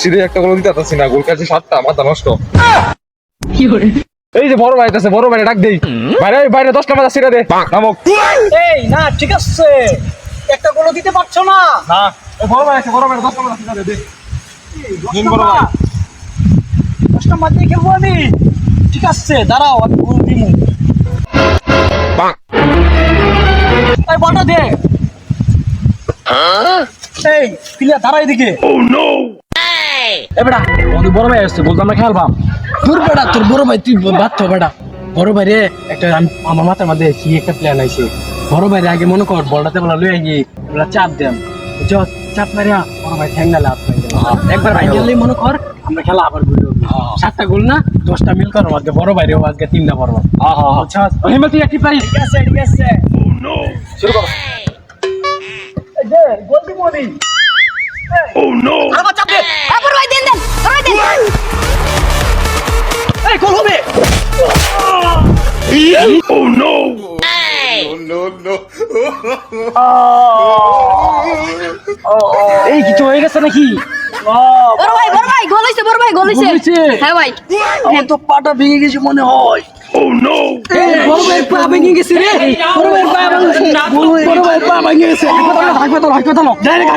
সিঁড়ি একটা গোল দিতে পারছি না, গোল কাছে 7টা, মাথা নষ্ট। এই যে বড় ভাই আছে, বড় ভাই ডাক দেই। বাইরে বাইরে 10টা মাথা সিরা দে নামক। এই না ঠিক আছে, একটা গোল দিতে পারছো না। না এই বড় ভাই আছে, বড় ভাই 10টা মাথা সিরা দে। দিন বড় ভাই 10টা মাঠ দিয়ে খেলবো আমি। ঠিক আছে দাঁড়াও, আমি গোল দিমু। এই বলটা দে। এই প্লেয়ার দাঁড়া এদিকে। এ বেটা আমাদের বড় ভাই আসছে, বলতো আমরা খেলবাম। তোর বেটা, তোর বড় ভাই, তুই বাধ্য বেটা। বড় ভাই রে একটা আমার মাথার মধ্যে কি একটা প্ল্যান আইছে। বড় ভাই রে আগে মনে কর বলটাতে বলা লই গিয়ে বলা চাপ দেম, চাপ মারিয়া বড় ভাই ঠ্যাঙ্গালে হাত পাই একবার ভাই গেলেই মনে কর আমরা খেলা আবার বুঝলো। 7টা গোল না 10টা মিল করো আজকে, বড় ভাই রেও আজকে 3টা পড়বো। আচ্ছা হিমেল তুই একটি পারিস। ঠিক আছে ঠিক আছে, শুরু কর। এই দে গোল দিমু আমি। আরে চাপ দে। বড় ভাই দেন দেন, বড় ভাই দেন। এই গোল হবে। এই কিছু হয়ে গেছে নাকি? বড় ভাই গোল হইছে, বড় ভাই গোল হইছে। গোল হইছে? হ্যাঁ ভাই। আমার তো পাটা ভেঙে গেছে মনে হয়। বড় ভাই পা ভেঙে গেছে রে, বড় ভাই পা ভেঙে গেছে, বড় ভাই পা ভেঙে গেছে। হাসপাতাল, হাসপাতাল, হাসপাতাল। ডাইরেক্ট